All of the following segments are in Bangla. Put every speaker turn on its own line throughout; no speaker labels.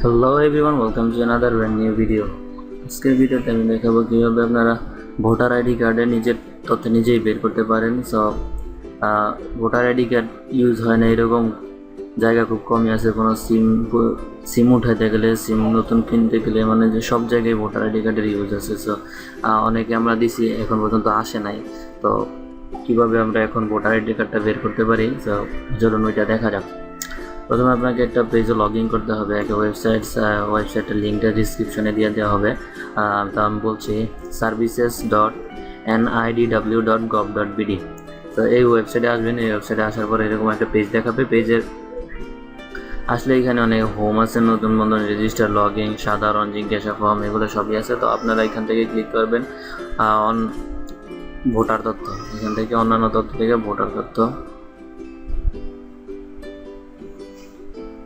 Hello everyone, welcome to another brand new video. আজকের ভিডিওতে আমি দেখাবো কীভাবে আপনারা ভোটার আইডি কার্ডে নিজের তথ্য নিজেই বের করতে পারেন। ভোটার আইডি কার্ড ইউজ হয় না এরকম জায়গা খুব কমই আছে। কোনো সিম উঠাইতে গেলে, সিম নতুন কিনতে গেলে, মানে যে সব জায়গায় ভোটার আইডি কার্ডের ইউজ আছে। অনেকে আমরা দিছি, এখন পর্যন্ত আসে নাই। তো কীভাবে আমরা এখন ভোটার আইডি কার্ডটা বের করতে পারি, চলুন ওইটা দেখা যাক। প্রথমে আপনাকে একটা পেজে লগ ইন করতে হবে, একটা ওয়েবসাইটের লিঙ্কটা ডিসক্রিপশনে দিয়ে দেওয়া হবে। তো আমি বলছি services.nidw.gov.bd। তো এই ওয়েবসাইটে আসবেন। এই ওয়েবসাইটে আসার পর এরকম একটা পেজ দেখাবে। পেজের আসলে এখানে অনেক হোম আছে, নতুন বন্ধন, রেজিস্টার, লগ ইন, সাধারণ, জিজ্ঞাসা ফর্ম, এগুলো সবই আছে। তো আপনারা এখান থেকে ক্লিক করবেন অন ভোটার তথ্য। এখান থেকে অন্যান্য তথ্য থেকে ভোটার তথ্য।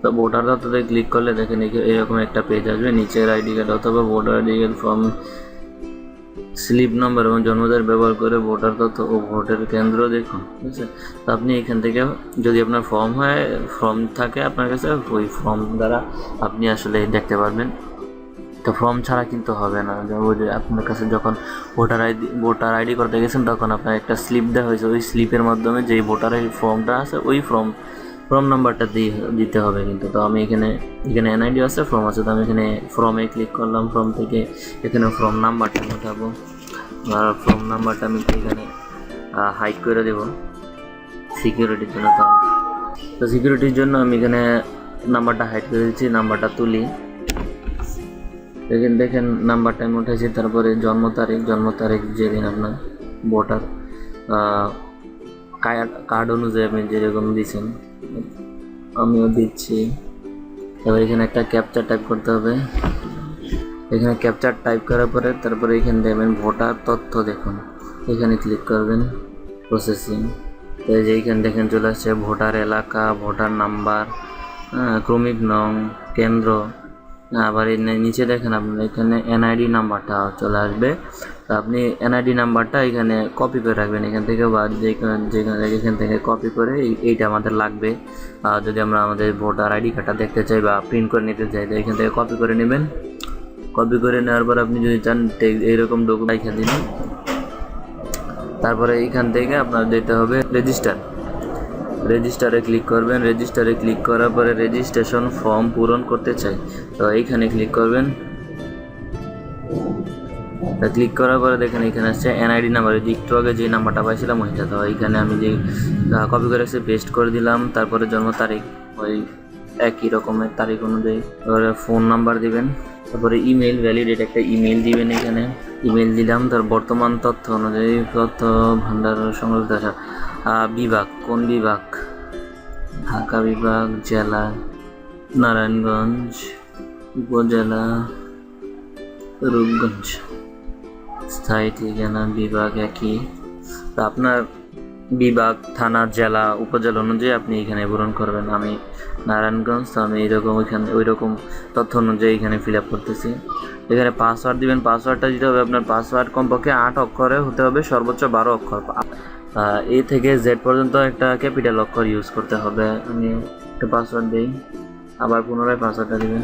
তো ভোটার তথ্যতে ক্লিক করলে দেখেন এরকম একটা পেজ আসবে। নিচের আইডি কার্ড অথবা voter ID card form, slip number এবং জন্মতারিখ ব্যবহার করে ভোটার তথ্য ও ভোটের কেন্দ্র দেখুন। ঠিক আছে, তো আপনি এখান থেকে যদি আপনার ফর্ম থাকে আপনার কাছে, ওই ফর্ম দ্বারা আপনি আসলে দেখতে পারবেন। তো ফর্ম ছাড়া কিন্তু হবে না। আপনার কাছে যখন ভোটার আইডি করতে গেছেন তখন আপনার একটা স্লিপ দেওয়া হয়েছে। ওই স্লিপের মাধ্যমে যেই ভোটার আইডি ফর্মটা আছে ওই ফর্ম নাম্বারটা দিতে হবে কিন্তু। তো আমি এখানে এনআইডি আছে, ফর্ম আছে। তো আমি এখানে ফর্মে ক্লিক করলাম। ফর্ম থেকে এখানে ফর্ম নাম্বারটা উঠাবো। আর ফর্ম নাম্বারটা আমি এখানে হাইড করে দেব সিকিউরিটির জন্য। তো সিকিউরিটির জন্য আমি এখানে নাম্বারটা হাইড করে দিচ্ছি। নাম্বারটা তুলি। দেখেন নাম্বারটা আমি উঠেছি। তারপরে জন্ম তারিখ যেদিন আপনার ভোটার কার্ড অনুযায়ী আপনি যেরকম দিচ্ছেন আমিও দিচ্ছি। এবার এখানে একটা ক্যাপচার টাইপ করতে হবে। এখানে ক্যাপচার টাইপ করার পরে তারপরে এখানে দেবেন ভোটার তথ্য। দেখুন এখানে ক্লিক করবেন, প্রসেসিং। তো এই যে এইখানে দেখেন চলে আসছে ভোটার এলাকা, ভোটার নাম্বার, ক্রমিক নং, কেন্দ্র। আবার নিচে দেখেন আপনার এখানে এনআইডি নাম্বারটা চলে আসবে। তো আপনি এনআইডি নাম্বারটা এখানে কপি করে রাখবেন এখান থেকে, বা এখান থেকে কপি করে এইটা আমাদের লাগবে। যদি আমরা আমাদের ভোটার আইডি কার্ডটা দেখতে চাই বা প্রিন্ট করে নিতে চাই, তো এখান থেকে কপি করে নেবেন। কপি করে নেওয়ার পর আপনি যদি চান এইরকম ডকুমেন্ট এখানে দিন। তারপরে এইখান থেকে আপনার যেতে হবে রেজিস্টারে ক্লিক করবেন। রেজিস্টারে ক্লিক করার পরে রেজিস্ট্রেশন ফর্ম পূরণ করতে চাই, তো এইখানে ক্লিক করবেন। ক্লিক করার পরে দেখেন এখানে আসছে এনআইডি নাম্বার। একটু আগে যে নাম্বারটা পাইছিলাম ওইটা। তো এইখানে আমি যে কপি করে পেস্ট করে দিলাম। তারপরে জন্ম তারিখ ওই একই রকমের তারিখ অনুযায়ী। তারপরে ফোন নাম্বার দিবেন। তারপরে ইমেল, ভ্যালিডেট একটা ইমেল দিবেন। এখানে ইমেল দিলাম। তার বর্তমান তথ্য অনুযায়ী তথ্য ভান্ডার সংরক্ষিত বিভাগ, কোন বিভাগ, ঢাকা বিভাগ, জেলা নারায়ণগঞ্জ, উপজেলা রূপগঞ্জ, স্থায়ী ঠিকানা বিভাগ একই। তো আপনার বিভাগ, থানা, জেলা, উপজেলা অনুযায়ী আপনি এখানে পূরণ করবেন। আমি নারায়ণগঞ্জ, তো আমি ওই রকম তথ্য অনুযায়ী এখানে ফিল আপ করতেছি। এখানে পাসওয়ার্ড দিবেন। পাসওয়ার্ডটা দিতে হবে আপনার পাসওয়ার্ড কমপক্ষে 8 অক্ষরে হতে হবে, সর্বোচ্চ 12 অক্ষর। এ থেকে জেড পর্যন্ত একটা ক্যাপিটাল অক্ষর ইউজ করতে হবে। আমি একটা পাসওয়ার্ড দিই, আবার পুনরায় পাসওয়ার্ডটা দিবেন।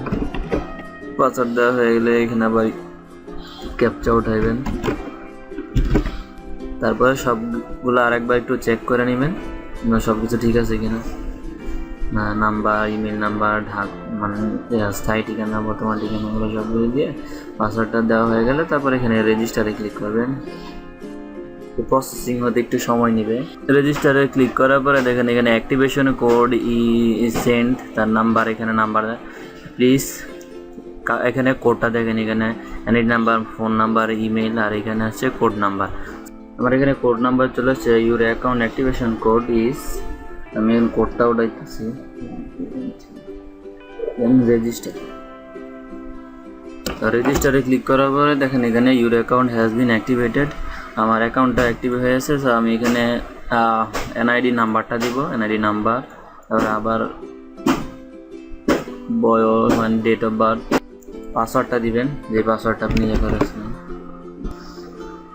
পাসওয়ার্ড দেওয়া হয়ে গেলে এখানে আবার ক্যাপচা উঠাইবেন। তারপরে সবগুলো আরেকবার একটু চেক করে নেবেন সব কিছু ঠিক আছে কিনা। নাম্বার, ইমেল নাম্বার, মানে স্থায়ী ঠিকানা, বর্তমান ঠিকানাগুলো সবগুলো দিয়ে পাসওয়ার্ডটা দেওয়া হয়ে গেলে তারপর এখানে রেজিস্টারে ক্লিক করবেন। প্রসেসিং হতে একটু সময় নেবে। রেজিস্টারে ক্লিক করার পরে দেখেন এখানে অ্যাক্টিভেশন কোড সেন্ড, তার নাম্বার, এখানে নাম্বার প্লিজ। এখানে কোডটা দেখেন, এখানে NID number, phone number, email, আর এখানে আছে কোড নাম্বার। আমার এখানে কোড নাম্বার চলে আসছে। Your account activation code is, আমি কোডটা উঠাইতেছি, রেজিস্টারে ক্লিক করার পরে দেখেন এখানে your account has been activated. আমার অ্যাকাউন্টটা অ্যাক্টিভ হয়ে গেছে। তো আমি এখানে এনআইডি নাম্বারটা দিব, এনআইডি নাম্বার, আবার বয়স মানে ডেট অফ বার্থ, পাসওয়ার্ডটা দিবেন যে পাসওয়ার্ডটা আপনি ইয়ে করেছেন।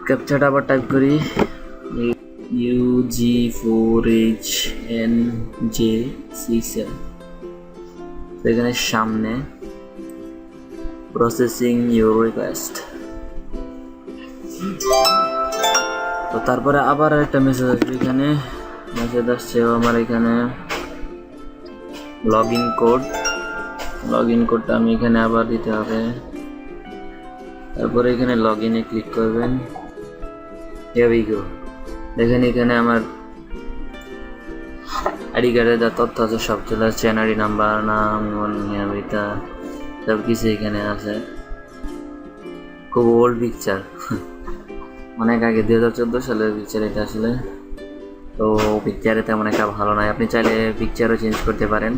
ক্যাপচাটা আবার টাইপ করি, UG4HNJ67। তো এখানে সামনে প্রসেসিং ইউর রিকোয়েস্ট। তো তারপরে আবার একটা মেসেজ আসবে, এখানে মেসেজ আসছে আমার এখানে লগ ইন কোডটা আমি এখানে আবার দিতে হবে। তারপরে এখানে লগ ইনে ক্লিক করবেন। Here we go. দেখেন এখানে আমার আইডি কার্ডের যা তথ্য আছে সব চলে আসছে, এনআইডি নাম্বার, নাম, নিয়মিতা, সব কিছু এখানে আছে। খুব ওল্ড পিকচার, অনেক আগে 2014 সালের পিকচার এটা আসলে। তো পিকচারে তেমন একটা ভালো নয়, আপনি চাইলে পিকচারও চেঞ্জ করতে পারেন।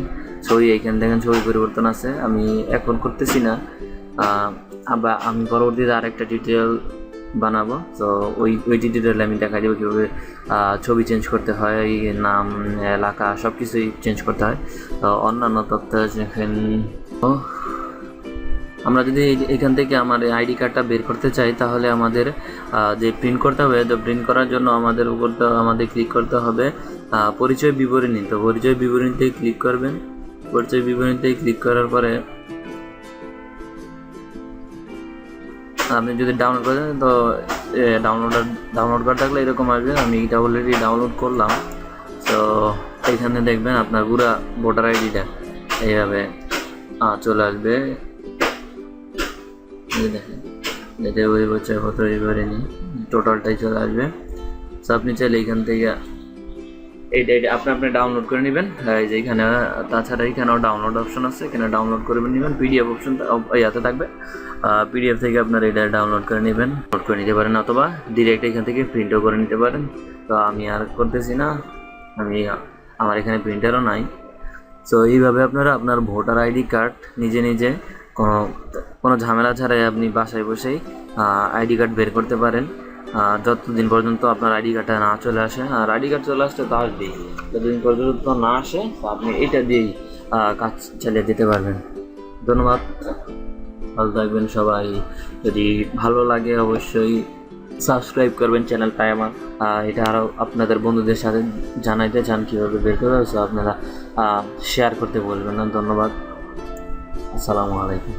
ছবি এইখানে দেখেন ছবি পরিবর্তন আছে, আমি এখন করতেছি না, আবার আমি পরবর্তীতে আরেকটা টিউটোরিয়াল বানাবো। তো ওই টিউটোরিয়ালে আমি দেখা দেবো কীভাবে ছবি চেঞ্জ করতে হয়, নাম, এলাকা সব কিছুই চেঞ্জ করতে হয়। তো অন্যান্য তথ্য যেখানে আমরা যদি এখান থেকে আমার আইডি কার্ডটা বের করতে চাই, তাহলে আমাদের যে প্রিন্ট করতে হবে, তো প্রিন্ট করার জন্য আমাদের ক্লিক করতে হবে পরিচয় বিবরণী। তো পরিচয় বিবরণীতে ক্লিক করবেন। পরিচয় বিবরণীতে ক্লিক করার পরে আপনি যদি ডাউনলোড করেন, তো ডাউনলোড করা থাকলে এরকম আসবে। আমি এটা অলরেডি ডাউনলোড করলাম। তো এখানে দেখবেন আপনার পুরা ভোটার আইডিটা এইভাবে চলে আসবে। দেখেন এটা ওই বছর কত বিবরণী টোটালটাই চলে আসবে। তো আপনি চাইলে এখান থেকে এইটা আপনি ডাউনলোড করে নেবেন। যে এখানে তাছাড়া এখানেও ডাউনলোড অপশন আছে, এখানে ডাউনলোড করে নেবেন। পিডিএফ অপশন ইয়াতে থাকবে, পিডিএফ থেকে আপনার এটা ডাউনলোড করে নেবেন, নোট করে নিতে পারেন, অথবা ডিরেক্ট এখান থেকে প্রিন্টও করে নিতে পারেন। তো আমি আর করতেছি না, আমার এখানে প্রিন্টারও নাই। তো এইভাবে আপনারা আপনার ভোটার আইডি কার্ড নিজে কোনো ঝামেলা ছাড়াই আপনি বাসায় বসেই আইডি কার্ড বের করতে পারেন, যতদিন পর্যন্ত আপনার আইডি কার্ডটা না চলে আসে। আর আইডি কার্ড চলে আসলে তো আসবেই, যতদিন পর্যন্ত না আসে আপনি এটা দিয়েই কাজ চালিয়ে দিতে পারবেন। ধন্যবাদ, ভালো থাকবেন সবাই। যদি ভালো লাগে অবশ্যই সাবস্ক্রাইব করবেন চ্যানেলটায় আমার। এটা আরও আপনাদের বন্ধুদের সাথে জানাইতে চান কীভাবে বের করতে হবে, আপনারা শেয়ার করতে বলবেন না। ধন্যবাদ, আসসালামু আলাইকুম।